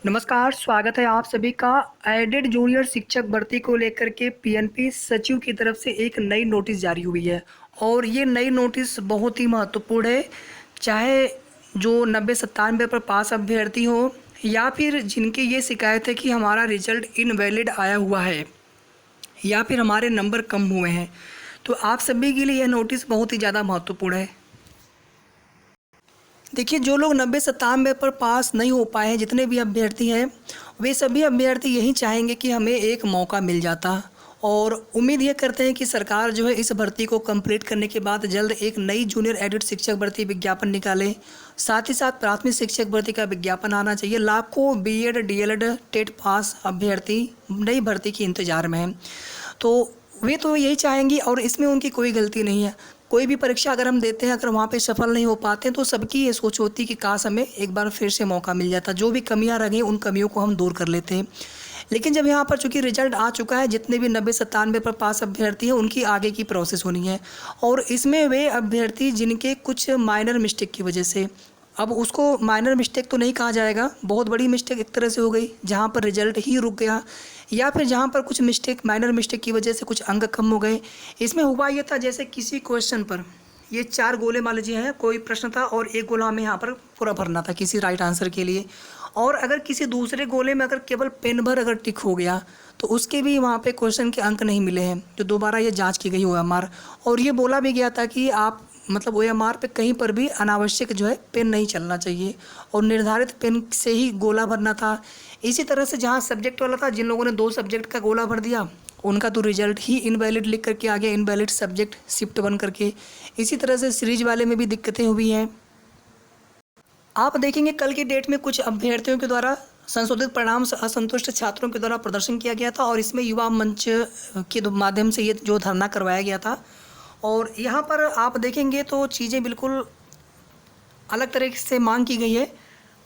नमस्कार, स्वागत है आप सभी का। एडेड जूनियर शिक्षक भर्ती को लेकर के पीएनपी सचिव की तरफ से एक नई नोटिस जारी हुई है और ये नई नोटिस बहुत ही महत्वपूर्ण है। चाहे जो 90-97 पर पास अभ्यर्थी हो या फिर जिनकी ये शिकायत है कि हमारा रिजल्ट इनवैलिड आया हुआ है या फिर हमारे नंबर कम हुए हैं, तो आप सभी के लिए यह नोटिस बहुत ही ज़्यादा महत्वपूर्ण है। देखिए, जो लोग 90-97 पर पास नहीं हो पाए हैं, जितने भी अभ्यर्थी हैं, वे सभी अभ्यर्थी यही चाहेंगे कि हमें एक मौका मिल जाता और उम्मीद ये करते हैं कि सरकार जो है इस भर्ती को कंप्लीट करने के बाद जल्द एक नई जूनियर एडेड शिक्षक भर्ती विज्ञापन निकाले। साथ ही साथ प्राथमिक शिक्षक भर्ती का विज्ञापन आना चाहिए। लाखों बीएड, डीएलएड, टेट पास अभ्यर्थी नई भर्ती के इंतजार में हैं, तो वे तो यही चाहेंगी और इसमें उनकी कोई गलती नहीं है। कोई भी परीक्षा अगर हम देते हैं, अगर वहाँ पे सफल नहीं हो पाते हैं, तो सबकी ये सोच होती है कि काश हमें एक बार फिर से मौका मिल जाता, जो भी कमियां रह गई उन कमियों को हम दूर कर लेते हैं। लेकिन जब यहाँ पर चूंकि रिजल्ट आ चुका है, जितने भी 90-97 पर पास अभ्यर्थी हैं उनकी आगे की प्रोसेस होनी है और इसमें वे अभ्यर्थी जिनके कुछ माइनर मिस्टेक की वजह से, अब उसको माइनर मिस्टेक तो नहीं कहा जाएगा, बहुत बड़ी मिस्टेक एक तरह से हो गई जहाँ पर रिजल्ट ही रुक गया, या फिर जहाँ पर कुछ मिस्टेक, माइनर मिस्टेक की वजह से कुछ अंक कम हो गए। इसमें हुआ ये था, जैसे किसी क्वेश्चन पर ये 4 गोले मान लीजिए हैं, कोई प्रश्न था और एक गोला हमें यहाँ पर पूरा भरना था किसी राइट आंसर के लिए, और अगर किसी दूसरे गोले में अगर केवल पेन भर अगर टिक हो गया तो उसके भी वहाँ पे क्वेश्चन के अंक नहीं मिले हैं, तो दोबारा ये जांच की गई ओएमआर और ये बोला भी गया था कि आप मतलब ओएमआर पे कहीं पर भी अनावश्यक जो है पेन नहीं चलना चाहिए और निर्धारित पेन से ही गोला भरना था। इसी तरह से जहाँ सब्जेक्ट वाला था, जिन लोगों ने 2 सब्जेक्ट का गोला भर दिया उनका तो रिजल्ट ही इनवैलिड लिख करके आ गया, इनवैलिड सब्जेक्ट शिफ्ट बन करके। इसी तरह से सीरीज वाले में भी दिक्कतें हुई हैं। आप देखेंगे कल की डेट में कुछ अभ्यर्थियों के द्वारा संशोधित परिणाम से असंतुष्ट छात्रों के द्वारा प्रदर्शन किया गया था और इसमें युवा मंच के माध्यम से ये जो धरना करवाया गया था। और यहाँ पर आप देखेंगे तो चीज़ें बिल्कुल अलग तरीके से मांग की गई है।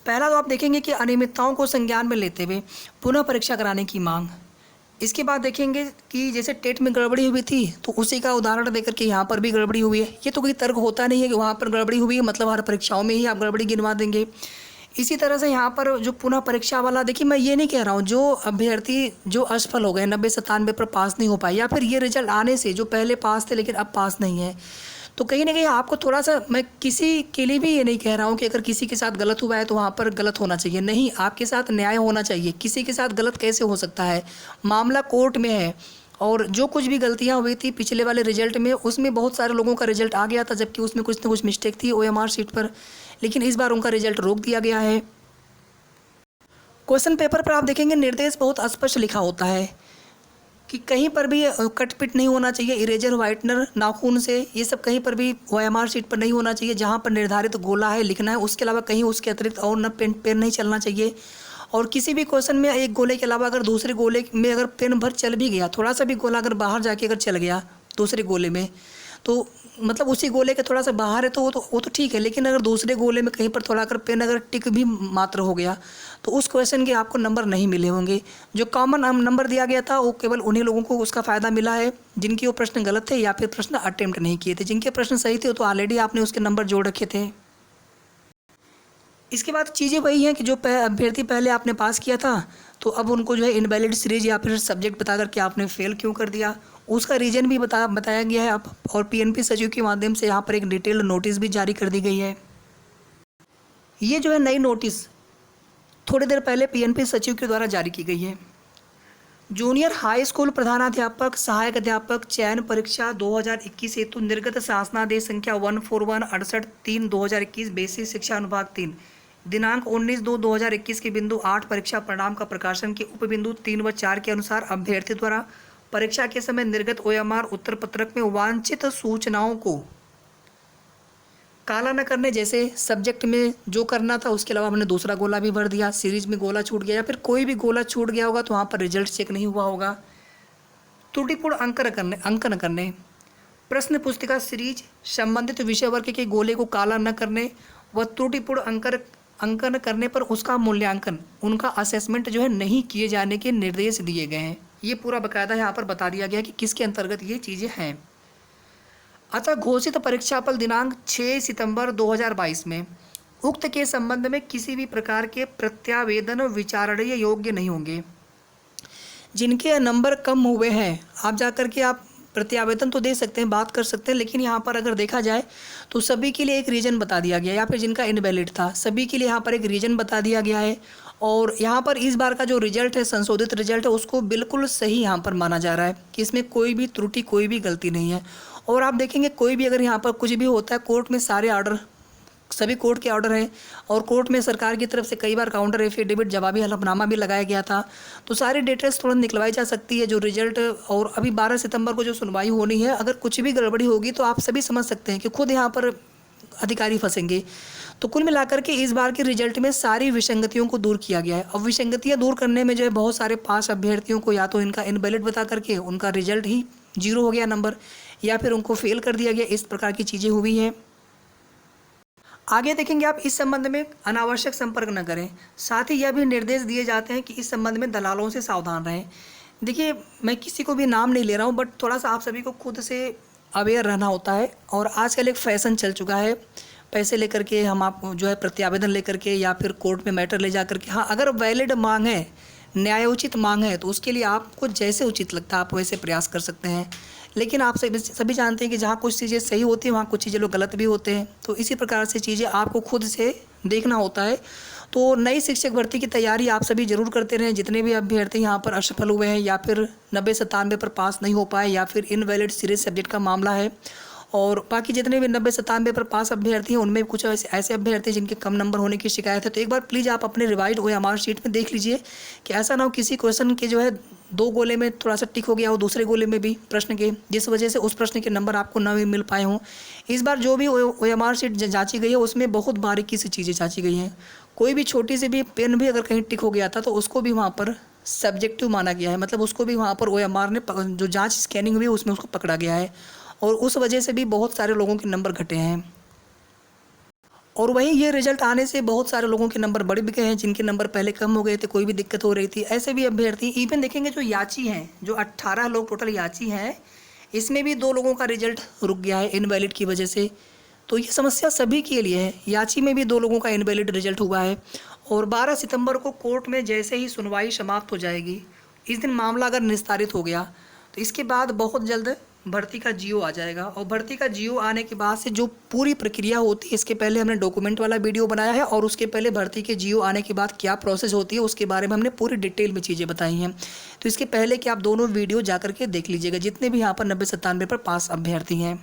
पहला तो आप देखेंगे कि अनियमितताओं को संज्ञान में लेते हुए पुनः परीक्षा कराने की मांग। इसके बाद देखेंगे कि जैसे टेट में गड़बड़ी हुई थी तो उसी का उदाहरण देकर के यहाँ पर भी गड़बड़ी हुई है। ये तो कोई तर्क होता नहीं है कि वहाँ पर गड़बड़ी हुई है मतलब हर परीक्षाओं में ही आप गड़बड़ी गिनवा देंगे। इसी तरह से यहाँ पर जो पुनः परीक्षा वाला, देखिए मैं ये नहीं कह रहा हूँ जो अभ्यर्थी जो असफल हो गए 90-97 पर पास नहीं हो पाए, या फिर ये रिजल्ट आने से जो पहले पास थे लेकिन अब पास नहीं है, तो कहीं ना कहीं आपको थोड़ा सा, मैं किसी के लिए भी ये नहीं कह रहा हूँ कि अगर किसी के साथ गलत हुआ है तो वहाँ पर गलत होना चाहिए, नहीं, आपके साथ न्याय होना चाहिए। किसी के साथ गलत कैसे हो सकता है, मामला कोर्ट में है और जो कुछ भी गलतियाँ हुई थी पिछले वाले रिजल्ट में उसमें बहुत सारे लोगों का रिजल्ट आ गया था जबकि उसमें कुछ ना कुछ मिस्टेक थी ओएमआर शीट पर, लेकिन इस बार उनका रिजल्ट रोक दिया गया है। क्वेश्चन पेपर पर आप देखेंगे निर्देश बहुत स्पष्ट लिखा होता है कि कहीं पर भी कट पिट नहीं होना चाहिए, इरेजर, वाइटनर, नाखून से, ये सब कहीं पर भी ओएमआर शीट पर नहीं होना चाहिए। जहाँ पर निर्धारित गोला है लिखना है, उसके अलावा कहीं उसके अतिरिक्त और न पेन नहीं चलना चाहिए। और किसी भी क्वेश्चन में एक गोले के अलावा अगर दूसरे गोले में अगर पेन भर चल भी गया, थोड़ा सा भी गोला अगर बाहर जाके अगर चल गया दूसरे गोले में, तो मतलब उसी गोले के थोड़ा सा बाहर है तो वो तो ठीक है, लेकिन अगर दूसरे गोले में कहीं पर थोड़ा अगर पेन अगर टिक भी मात्र हो गया तो उस क्वेश्चन के आपको नंबर नहीं मिले होंगे। जो कॉमन नंबर दिया गया था वो केवल उन्हीं लोगों को उसका फ़ायदा मिला है जिनके वो प्रश्न गलत थे या फिर प्रश्न अटेम्प्ट नहीं किए थे। जिनके प्रश्न सही थे तो ऑलरेडी आपने उसके नंबर जोड़ रखे थे। इसके बाद चीज़ें वही हैं कि जो अभ्यर्थी पहले आपने पास किया था तो अब उनको जो है इनवैलिड सीरीज या फिर सब्जेक्ट बता करके आपने फेल क्यों कर दिया, उसका रीज़न भी बताया गया है अब, और पीएनपी सचिव के माध्यम से यहाँ पर एक डिटेल्ड नोटिस भी जारी कर दी गई है। ये जो है नई नोटिस थोड़ी देर पहले पीएनपी सचिव के द्वारा जारी की गई है। जूनियर हाई स्कूल प्रधानाध्यापक सहायक अध्यापक चयन परीक्षा 2021 हेतु निर्गत शासनादेश संख्या 14168-3/2021 बेसिक शिक्षा अनुभाग 3 दिनांक 19/2/2021 के बिंदु 8 परीक्षा परिणाम का प्रकाशन के उपबिंदु 3 व 4 के अनुसार अभ्यर्थी द्वारा परीक्षा के समय निर्गत ओएमआर उत्तर पत्रक में वांछित सूचनाओं को काला न करने, जैसे सब्जेक्ट में जो करना था उसके अलावा हमने दूसरा गोला भी भर दिया, सीरीज में गोला छूट गया या फिर कोई भी गोला छूट गया होगा तो वहाँ पर रिजल्ट चेक नहीं हुआ होगा। त्रुटिपूर्ण अंकन करने, प्रश्न पुस्तिका सीरीज संबंधित विषय वर्ग के गोले को काला न करने व त्रुटिपूर्ण अंकन करने पर उसका मूल्यांकन, उनका असेसमेंट जो है नहीं किए जाने के निर्देश दिए गए हैं। ये पूरा बाकायदा यहाँ पर बता दिया गया कि किसके अंतर्गत ये चीज़ें हैं। अतः घोषित परीक्षाफल दिनांक 6 सितंबर 2022 में उक्त के संबंध में किसी भी प्रकार के प्रत्यावेदन विचारणीय योग्य नहीं होंगे। जिनके नंबर कम हुए हैं, आप जाकर के आप प्रत्यावेदन तो दे सकते हैं, बात कर सकते हैं, लेकिन यहाँ पर अगर देखा जाए तो सभी के लिए एक रीज़न बता दिया गया, या फिर जिनका इनवैलिड था सभी के लिए यहाँ पर एक रीज़न बता दिया गया है। और यहाँ पर इस बार का जो रिजल्ट है, संशोधित रिजल्ट है, उसको बिल्कुल सही यहाँ पर माना जा रहा है कि इसमें कोई भी त्रुटि, कोई भी गलती नहीं है। और आप देखेंगे कोई भी अगर यहाँ पर कुछ भी होता है, कोर्ट में सारे ऑर्डर, सभी कोर्ट के ऑर्डर हैं, और कोर्ट में सरकार की तरफ से कई बार काउंटर एफिडेविट, जवाबी हलफनामा भी लगाया गया था, तो सारी डिटेल्स तुरंत निकलवाई जा सकती है जो रिजल्ट। और अभी 12 सितंबर को जो सुनवाई होनी है, अगर कुछ भी गड़बड़ी होगी तो आप सभी समझ सकते हैं कि खुद यहाँ पर अधिकारी फंसेंगे। तो कुल मिलाकर के इस बार के रिजल्ट में सारी विसंगतियों को दूर किया गया है। अब विसंगतियाँ दूर करने में जो है बहुत सारे पास अभ्यर्थियों को या तो इनका इनवैलिड बता करके उनका रिजल्ट ही 0 हो गया नंबर, या फिर उनको फेल कर दिया गया, इस प्रकार की चीज़ें हुई हैं। आगे देखेंगे आप, इस संबंध में अनावश्यक संपर्क न करें। साथ ही यह भी निर्देश दिए जाते हैं कि इस संबंध में दलालों से सावधान रहें। देखिए, मैं किसी को भी नाम नहीं ले रहा हूँ, बट थोड़ा सा आप सभी को खुद से अवेयर रहना होता है। और आजकल एक फैशन चल चुका है, पैसे लेकर के हम आप जो है प्रत्यावेदन लेकर के या फिर कोर्ट में मैटर ले जा करके, हाँ अगर वैलिड मांग है, न्यायोचित मांग है, तो उसके लिए आपको जैसे उचित लगता है आप वैसे प्रयास कर सकते हैं। लेकिन आप सभी जानते हैं कि जहाँ कुछ चीज़ें सही होती हैं वहाँ कुछ चीज़ें लोग गलत भी होते हैं। तो इसी प्रकार से चीज़ें आपको खुद से देखना होता है। तो नई शिक्षक भर्ती की तैयारी आप सभी जरूर करते रहें। जितने भी अभ्यर्थी यहाँ पर असफल हुए हैं, या फिर 90-97 पर पास नहीं हो पाए, या फिर इनवैलिड सीरियस सब्जेक्ट का मामला है, और बाकी जितने भी 90-97 पर पास अभ्यर्थी हैं, उनमें कुछ ऐसे अभ्यर्थी जिनके कम नंबर होने की शिकायत है, तो एक बार प्लीज़ आप अपने रिवाइज OMR शीट में देख लीजिए कि ऐसा ना हो किसी क्वेश्चन के जो है 2 गोले में थोड़ा सा टिक हो गया हो, दूसरे गोले में भी प्रश्न के, जिस वजह से उस प्रश्न के नंबर आपको न मिल पाए हों। इस बार जो भी OMR शीट जांची गई है उसमें बहुत बारीकी से चीज़ें जांची गई हैं। कोई भी छोटी सी भी पेन भी अगर कहीं टिक हो गया था तो उसको भी वहाँ पर सब्जेक्टिव माना गया है, मतलब उसको भी वहाँ पर OMR ने जो जाँच स्कैनिंग हुई उसमें उसको पकड़ा गया है, और उस वजह से भी बहुत सारे लोगों के नंबर घटे हैं। और वहीं ये रिजल्ट आने से बहुत सारे लोगों के नंबर बढ़ भी गए हैं, जिनके नंबर पहले कम हो गए थे, कोई भी दिक्कत हो रही थी, ऐसे भी अभ्यर्थी। इवन देखेंगे जो याची हैं, जो 18 लोग टोटल याची हैं, इसमें भी 2 लोगों का रिजल्ट रुक गया है इनवैलिड की वजह से। तो ये समस्या सभी के लिए है। याची में भी 2 लोगों का इनवैलिड रिजल्ट हुआ है। और 12 सितंबर को कोर्ट में जैसे ही सुनवाई समाप्त हो जाएगी, इस दिन मामला अगर निस्तारित हो गया तो इसके बाद बहुत जल्द भर्ती का GO आ जाएगा। और भर्ती का GO आने के बाद से जो पूरी प्रक्रिया होती है, इसके पहले हमने डॉक्यूमेंट वाला वीडियो बनाया है, और उसके पहले भर्ती के GO आने के बाद क्या प्रोसेस होती है उसके बारे में हमने पूरी डिटेल में चीज़ें बताई हैं। तो इसके पहले कि आप दोनों वीडियो जा करके देख लीजिएगा, जितने भी यहाँ पर 90-97 पर पास अभ्यर्थी हैं।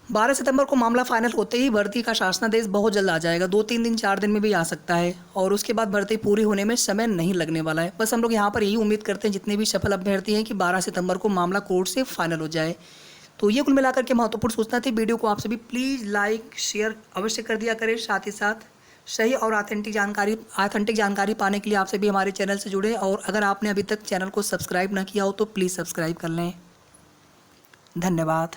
12 सितंबर को मामला फाइनल होते ही भर्ती का शासनादेश बहुत जल्द आ जाएगा, 2-3 दिन 4 दिन में भी आ सकता है, और उसके बाद भर्ती पूरी होने में समय नहीं लगने वाला है। बस हम लोग यहाँ पर यही उम्मीद करते हैं जितने भी सफल अभ्यर्थी हैं कि 12 सितंबर को मामला कोर्ट से फाइनल हो जाए। तो ये कुल मिलाकर के महत्वपूर्ण सूचना थी। वीडियो को आप सभी प्लीज़ लाइक शेयर अवश्य कर दिया करें। साथ ही साथ सही और ऑथेंटिक जानकारी पाने के लिए आप सभी हमारे चैनल से जुड़े, और अगर आपने अभी तक चैनल को सब्सक्राइब ना किया हो तो प्लीज़ सब्सक्राइब कर लें। धन्यवाद।